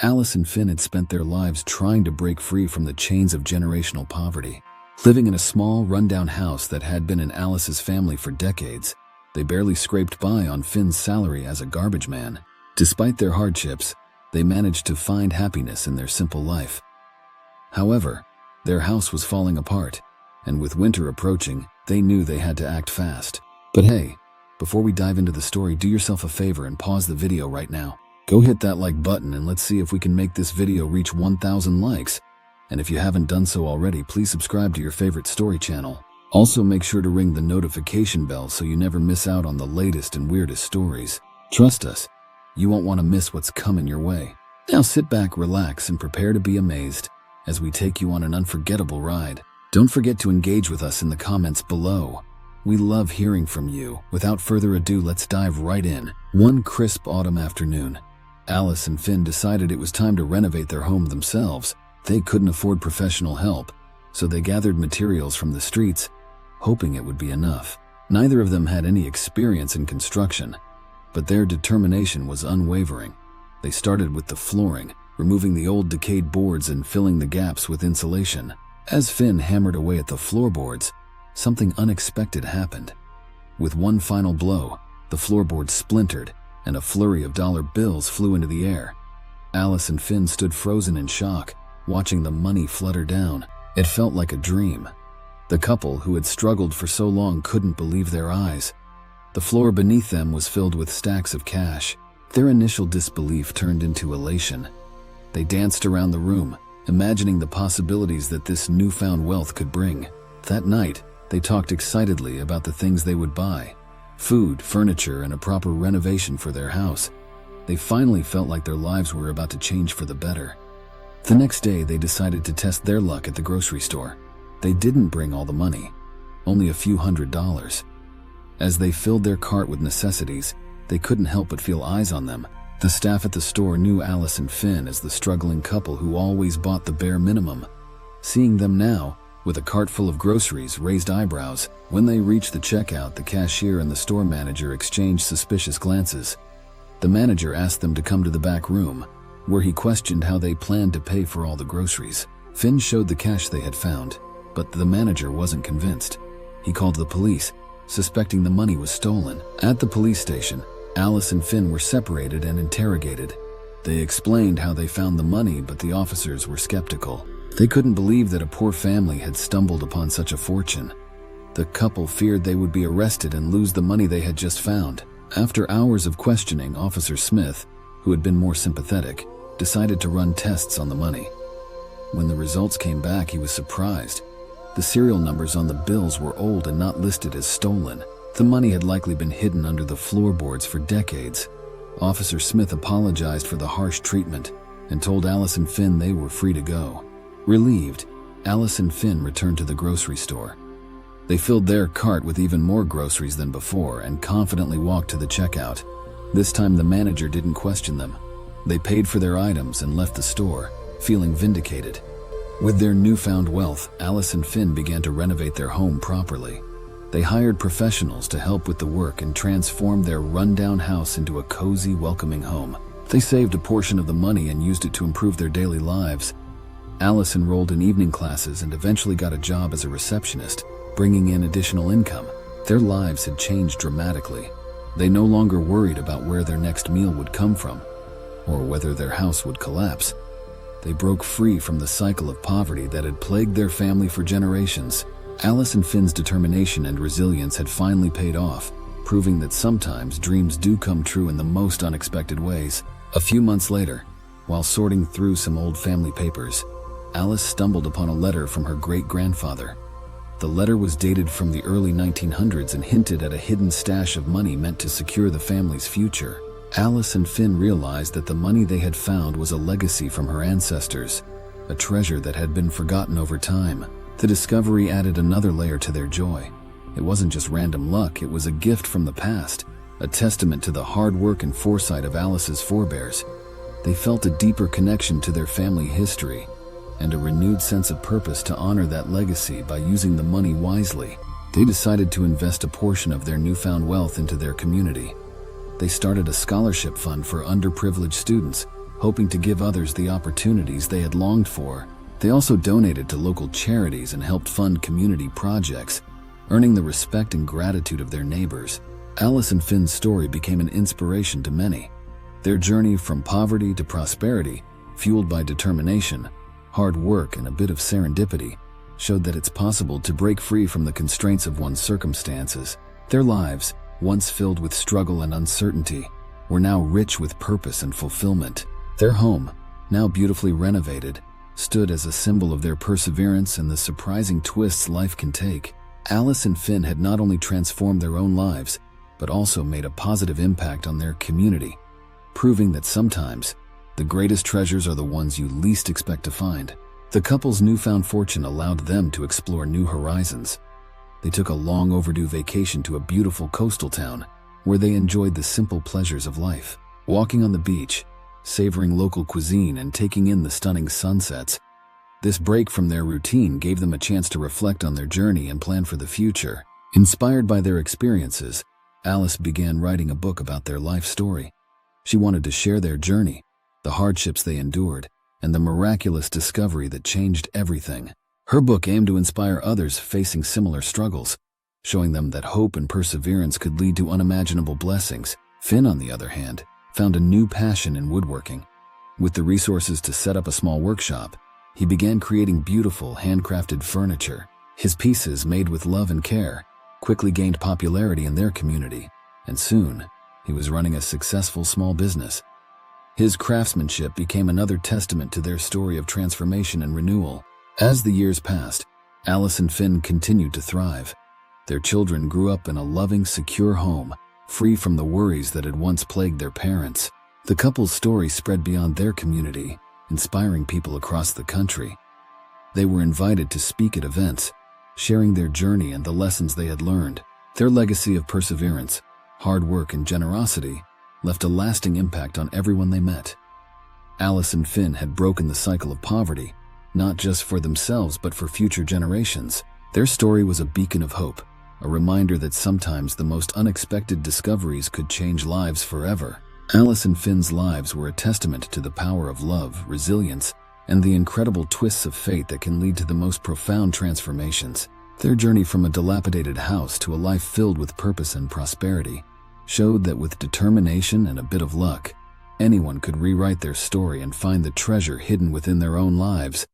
Alice and Finn had spent their lives trying to break free from the chains of generational poverty. Living in a small, rundown house that had been in Alice's family for decades, they barely scraped by on Finn's salary as a garbage man. Despite their hardships, they managed to find happiness in their simple life. However, their house was falling apart, and with winter approaching, they knew they had to act fast. But hey, before we dive into the story, do yourself a favor and pause the video right now. Go hit that like button and let's see if we can make this video reach 1,000 likes. And if you haven't done so already, please subscribe to your favorite story channel. Also, make sure to ring the notification bell so you never miss out on the latest and weirdest stories. Trust us, you won't want to miss what's coming your way. Now sit back, relax, and prepare to be amazed as we take you on an unforgettable ride. Don't forget to engage with us in the comments below. We love hearing from you. Without further ado, let's dive right in. One crisp autumn afternoon, Alice and Finn decided it was time to renovate their home themselves. They couldn't afford professional help, so they gathered materials from the streets, hoping it would be enough. Neither of them had any experience in construction, but their determination was unwavering. They started with the flooring, removing the old decayed boards and filling the gaps with insulation. As Finn hammered away at the floorboards, something unexpected happened. With one final blow, the floorboards splintered, and a flurry of dollar bills flew into the air. Alice and Finn stood frozen in shock, watching the money flutter down. It felt like a dream. The couple who had struggled for so long couldn't believe their eyes. The floor beneath them was filled with stacks of cash. Their initial disbelief turned into elation. They danced around the room, imagining the possibilities that this newfound wealth could bring. That night, they talked excitedly about the things they would buy: food, furniture, and a proper renovation for their house. They finally felt like their lives were about to change for the better. The next day, they decided to test their luck at the grocery store. They didn't bring all the money, only a few $100s. As they filled their cart with necessities, they couldn't help but feel eyes on them. The staff at the store knew Alice and Finn as the struggling couple who always bought the bare minimum. Seeing them now, with a cart full of groceries, raised eyebrows. When they reached the checkout, the cashier and the store manager exchanged suspicious glances. The manager asked them to come to the back room, where he questioned how they planned to pay for all the groceries. Finn showed the cash they had found, but the manager wasn't convinced. He called the police, suspecting the money was stolen. At the police station, Alice and Finn were separated and interrogated. They explained how they found the money, but the officers were skeptical. They couldn't believe that a poor family had stumbled upon such a fortune. The couple feared they would be arrested and lose the money they had just found. After hours of questioning, Officer Smith, who had been more sympathetic, decided to run tests on the money. When the results came back, he was surprised. The serial numbers on the bills were old and not listed as stolen. The money had likely been hidden under the floorboards for decades. Officer Smith apologized for the harsh treatment and told Alice and Finn they were free to go. Relieved, Alice and Finn returned to the grocery store. They filled their cart with even more groceries than before and confidently walked to the checkout. This time the manager didn't question them. They paid for their items and left the store, feeling vindicated. With their newfound wealth, Alice and Finn began to renovate their home properly. They hired professionals to help with the work and transformed their rundown house into a cozy, welcoming home. They saved a portion of the money and used it to improve their daily lives. Alice enrolled in evening classes and eventually got a job as a receptionist, bringing in additional income. Their lives had changed dramatically. They no longer worried about where their next meal would come from or whether their house would collapse. They broke free from the cycle of poverty that had plagued their family for generations. Alice and Finn's determination and resilience had finally paid off, proving that sometimes dreams do come true in the most unexpected ways. A few months later, while sorting through some old family papers, Alice stumbled upon a letter from her great-grandfather. The letter was dated from the early 1900s and hinted at a hidden stash of money meant to secure the family's future. Alice and Finn realized that the money they had found was a legacy from her ancestors, a treasure that had been forgotten over time. The discovery added another layer to their joy. It wasn't just random luck, it was a gift from the past, a testament to the hard work and foresight of Alice's forebears. They felt a deeper connection to their family history and a renewed sense of purpose to honor that legacy by using the money wisely. They decided to invest a portion of their newfound wealth into their community. They started a scholarship fund for underprivileged students, hoping to give others the opportunities they had longed for. They also donated to local charities and helped fund community projects, earning the respect and gratitude of their neighbors. Alice and Finn's story became an inspiration to many. Their journey from poverty to prosperity, fueled by determination, hard work, and a bit of serendipity, showed that it's possible to break free from the constraints of one's circumstances. Their lives, once filled with struggle and uncertainty, were now rich with purpose and fulfillment. Their home, now beautifully renovated, stood as a symbol of their perseverance and the surprising twists life can take. Alice and Finn had not only transformed their own lives, but also made a positive impact on their community, proving that sometimes the greatest treasures are the ones you least expect to find. The couple's newfound fortune allowed them to explore new horizons. They took a long overdue vacation to a beautiful coastal town where they enjoyed the simple pleasures of life. Walking on the beach, savoring local cuisine, and taking in the stunning sunsets. This break from their routine gave them a chance to reflect on their journey and plan for the future. Inspired by their experiences, Alice began writing a book about their life story. She wanted to share their journey, the hardships they endured, and the miraculous discovery that changed everything. Her book aimed to inspire others facing similar struggles, showing them that hope and perseverance could lead to unimaginable blessings. Finn, on the other hand, found a new passion in woodworking. With the resources to set up a small workshop, he began creating beautiful, handcrafted furniture. His pieces, made with love and care, quickly gained popularity in their community, and soon, he was running a successful small business. His craftsmanship became another testament to their story of transformation and renewal. As the years passed, Alice and Finn continued to thrive. Their children grew up in a loving, secure home, free from the worries that had once plagued their parents. The couple's story spread beyond their community, inspiring people across the country. They were invited to speak at events, sharing their journey and the lessons they had learned. Their legacy of perseverance, hard work, and generosity left a lasting impact on everyone they met. Alice and Finn had broken the cycle of poverty, not just for themselves but for future generations. Their story was a beacon of hope, a reminder that sometimes the most unexpected discoveries could change lives forever. Alice and Finn's lives were a testament to the power of love, resilience, and the incredible twists of fate that can lead to the most profound transformations. Their journey from a dilapidated house to a life filled with purpose and prosperity showed that with determination and a bit of luck, anyone could rewrite their story and find the treasure hidden within their own lives.